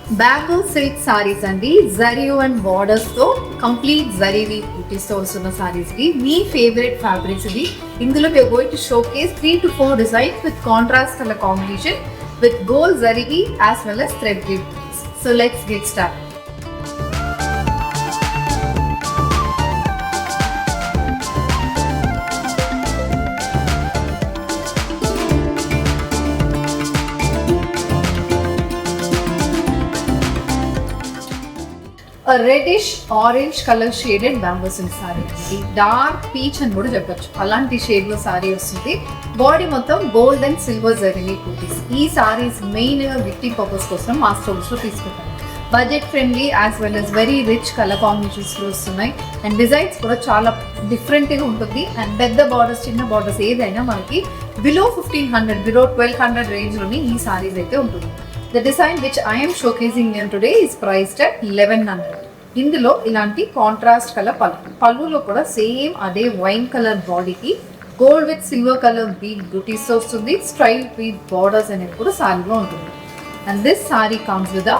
Bamboo silk saris అండి, zari and borders తో complete zari బూటీస్ తో వస్తున్న సారీస్ కి మీ ఫేవరెట్ ఫ్యాబ్రిక్స్ ఇది. ఇందులో we are going to showcase 3 to 4 designs with contrast color combination with gold zari weave as well as thread weave. So let's get started. A reddish orange color shaded bamboo silk saree. Dark peach అని కూడా చెప్పొచ్చు, అలాంటి shade లో sorry వస్తుంది. Body మొత్తం gold and silver zari బూటీస్. ఈ saris main గా gifting purpose కోసం మా స్టోర్స్ లో తీసుకుంటాం. Budget friendly as well as very rich colour combinations లో వస్తున్నాయి. అండ్ డిజైన్స్ కూడా చాలా డిఫరెంట్ గా ఉంటుంది. అండ్ పెద్ద బార్డర్స్ చిన్న బార్డర్స్ ఏదైనా మనకి బిలో 1500 బిలో 1200 రేంజ్ లోని ఈ సారీస్ అయితే ఉంటుంది. The design which I am showcasing them today is priced at 1100. ఇందులో ఇలాంటి కాంట్రాస్ట్ కలర్ పళ్ళులో కూడా సేమ్ అదే వైన్ కలర్ బాడీకి gold with silver colour bead butis వస్తుంది. స్ట్రైట్ విత్ బార్డర్స్ అనేది కూడా సారీలో ఉంటుంది. And this sari comes with a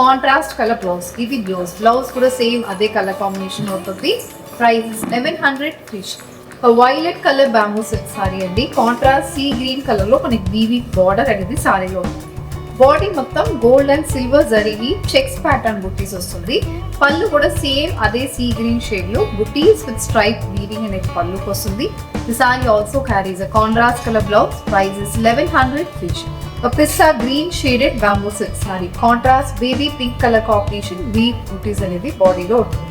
contrast colour blouse. ఇది బ్లౌజ్ కూడా సేమ్ అదే కలర్ కాంబినేషన్ ఉంటుంది. Price 1100 free shipping. Violet colour bamboo silk sari అండి. కాంట్రాస్ట్ సీ గ్రీన్ కలర్ లో మనకి వీవింగ్ బార్డర్ అనేది సారీలో ఉంటుంది. బాడీ మొత్తం గోల్డ్ అండ్ సిల్వర్ జరీవి చెక్స్ ప్యాటర్న్ బుట్టీస్ వస్తుంది. పళ్ళు కూడా సేమ్ అదే సీ గ్రీన్ షేడ్ లో బుట్టీస్ విత్ స్ట్రైప్ వీవింగ్ అనేది పళ్ళుకి వస్తుంది. The sari also carries a contrast colour blouse. Price is 1100 free shipping. Pista green shaded bamboo silk sari. Contrast baby pink colour combination weave butis అనేది బాడీలో ఉంటుంది.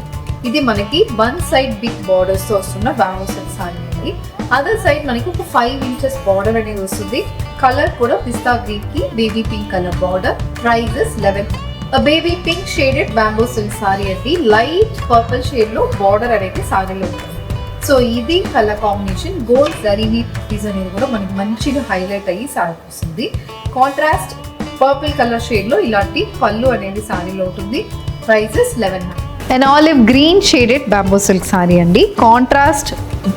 ఇది మనకి వన్ సైడ్ బిగ్ బార్డర్స్ తో వస్తున్న బ్యాంబూ సిల్క్ సారీ అండి. అదర్ సైడ్ మనకి ఒక 5 inches బార్డర్ అనేది వస్తుంది. కలర్ కూడా పిస్తా గ్రీన్ కి baby pink colour border. Price is 1100. Baby pink shaded bamboo silk sari అండి. లైట్ పర్పుల్ షేడ్ లో బార్డర్ అనేది సారీలో ఉంటుంది. సో ఇది కలర్ కాంబినేషన్. గోల్డ్ జరీ బూటీస్ అనేది కూడా మనకి మంచిగా హైలైట్ అయ్యి సారీ వస్తుంది. కాంట్రాస్ట్ పర్పుల్ కలర్ షేడ్ లో ఇలాంటి పళ్ళు అనేది సారీలో ఉంటుంది. Price is 1100. And olive green shaded bamboo silk sari అండి. Contrast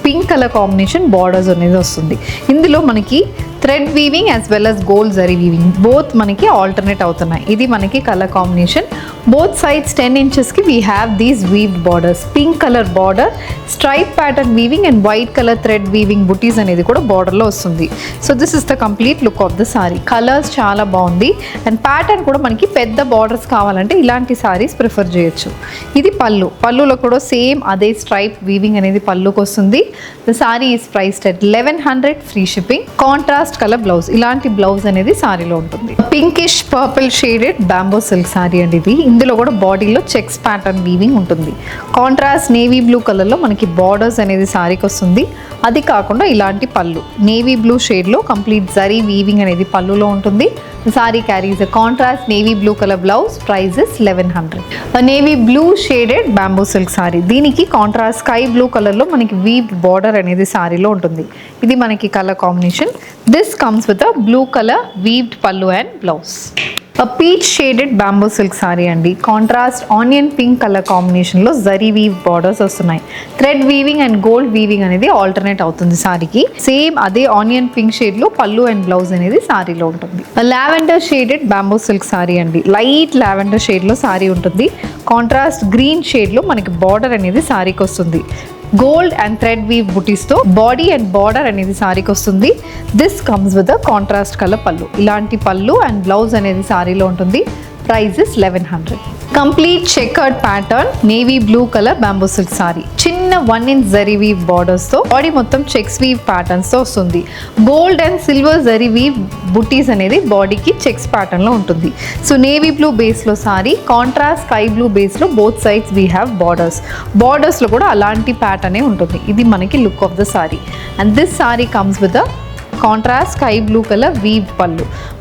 pink colour combination borders అనేది వస్తుంది. ఇందులో మనకి thread weaving as well as gold zari weaving both మనకి ఆల్టర్నేట్ అవుతున్నాయి. ఇది మనకి colour combination. Both sides 10 inches కి we have these weaved borders. Pink colour border, stripe pattern weaving and white colour thread weaving butis అనేది కూడా బార్డర్లో వస్తుంది. So this is the complete look of the sorry. Colours చాలా బాగుంది. And pattern కూడా మనకి పెద్ద బార్డర్స్ కావాలంటే ఇలాంటి సారీస్ ప్రిఫర్ చేయొచ్చు. ఇది పళ్ళులో కూడా సేమ్ అదే స్ట్రైప్ వీవింగ్ అనేది పళ్ళుకి వస్తుంది. The sorry is priced at 1100 free shipping. Contrast colour blouse. ఇలాంటి బ్లౌజ్ అనేది సారీలో ఉంటుంది. Pinkish purple shaded bamboo silk sari అండి ఇది. ఇందులో కూడా బాడీలో చెక్స్ ప్యాటర్న్ వీవింగ్ ఉంటుంది. కాంట్రాస్ట్ నేవీ బ్లూ కలర్ లో మనకి బార్డర్స్ అనేది సారీకి వస్తుంది. అది కాకుండా ఇలాంటి పళ్ళు నేవీ బ్లూ షేడ్ లో కంప్లీట్ జరీ వీవింగ్ అనేది పళ్ళులో ఉంటుంది. Sari carries a contrast navy blue colour blouse. Price is 1100. Navy blue shaded bamboo silk sari. దీనికి కాంట్రాస్ట్ స్కై బ్లూ కలర్ లో మనకి వీవ్ బార్డర్ అనేది సారీలో ఉంటుంది. ఇది మనకి colour combination. This comes with a blue colour weaved pallu and blouse. Peach shaded bamboo silk sari అండి. Contrast onion pink colour కాంబినేషన్లో జరీ వీవ్ బార్డర్స్ వస్తున్నాయి. Thread weaving and gold weaving అనేది ఆల్టర్నేట్ అవుతుంది సారీకి. సేమ్ అదే ఆనియన్ పింక్ షేడ్లో పళ్ళు అండ్ బ్లౌజ్ అనేది సారీలో ఉంటుంది. Lavender shaded bamboo silk sari అండి. లైట్ లావెండర్ షేడ్లో సారీ ఉంటుంది. కాంట్రాస్ట్ గ్రీన్ షేడ్లో మనకి బార్డర్ అనేది సారీకి వస్తుంది. Gold and thread weave butis తో బాడీ అండ్ బార్డర్ అనేది సారీకి వస్తుంది. This comes with contrast colour పళ్ళు. ఇలాంటి పళ్ళు అండ్ బ్లౌజ్ అనేది సారీలో ఉంటుంది. Price is 1100. Complete checkered pattern navy blue colour bamboo silk sari. చిన్న 1 inch జరీ వీవ్ బార్డర్స్ తో బాడీ మొత్తం చెక్స్ వీవ్ ప్యాటర్న్స్ తో వస్తుంది. Gold and silver zari weave బుటీస్ అనేది బాడీకి చెక్స్ ప్యాటర్న్ లో ఉంటుంది. సో నేవీ బ్లూ బేస్ లో sari, contrast sky blue base లో both sides we have borders లో కూడా అలాంటి ప్యాటర్నే ఉంటుంది. ఇది మనకి look of the sari. And this sari comes with contrast sky blue colour weave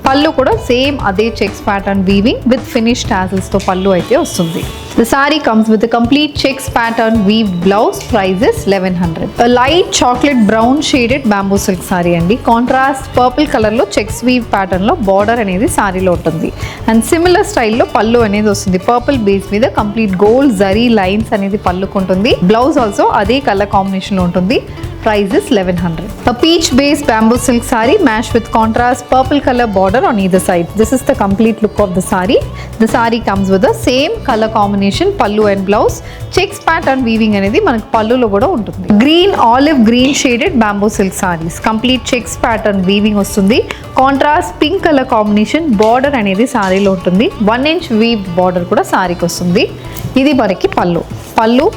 పళ్ళు కూడా సేమ్ అదే checks pattern weaving with finish tassels తో పళ్ళు అయితే వస్తుంది. The saree comes with a complete checks pattern weaved blouse. Price is 1100. A light chocolate brown shaded bamboo silk saree andi. Contrast purple color lo checks weave pattern lo border anedi saree lo untundi. And similar style lo pallu anedi vastundi. Purple base meeda complete gold zari lines anedi pallu kuntundi. Blouse also ade color combination lo untundi. Price is 1100. A peach based bamboo silk saree matched with contrast purple color border on either side. This is the complete look of the saree. The saree comes with the same color combination pallu and blouse. Checks pattern weaving అనేది మనకు పల్లులో కూడా ఉంటుంది. Green olive green shaded bamboo silk saris complete checks pattern weaving వస్తుంది. Contrast pink colour combination border అనేది సారీలో ఉంటుంది. 1 inch weave border కూడా సారీకి వస్తుంది. ఇది మనకి pallu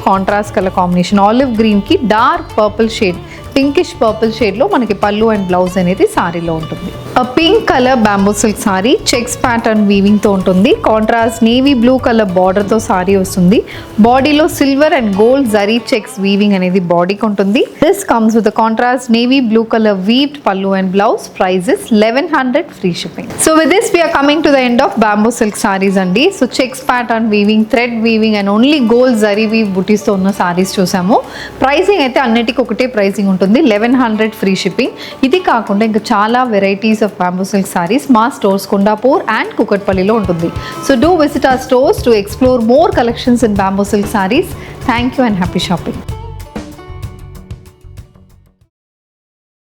contrast colour combination olive green కి dark purple shade pinkish purple shade లో మనకి పల్లు అండ్ బ్లౌజ్ అనేది సారీలో ఉంటుంది. Pink colour bamboo silk sari checks pattern weaving తో ఉంటుంది. Contrast navy blue colour border తో సారీ వస్తుంది. బాడీలో silver and gold zari checks weaving అనేది బాడీకి ఉంటుంది. This comes with contrast navy blue colour weaved pallu and blouse. Price is 1100 free shipping. So with this we are coming to the end of bamboo silk saris అండి. So checks pattern weaving thread weaving and only gold zari weave butis తో ఉన్న సారీస్ చూసాము. Pricing అయితే అన్నిటికీ ఒకటే pricing ఉంటుంది. 1100 free shipping. ఇది కాకుండా ఇంకా చాలా varieties of bamboo silk saris మా స్టోర్స్ కొండాపూర్ అండ్ కుకట్పల్లిలో ఉంటుంది. So do visit our stores to explore more collections in bamboo silk saris. Thank you and happy shopping.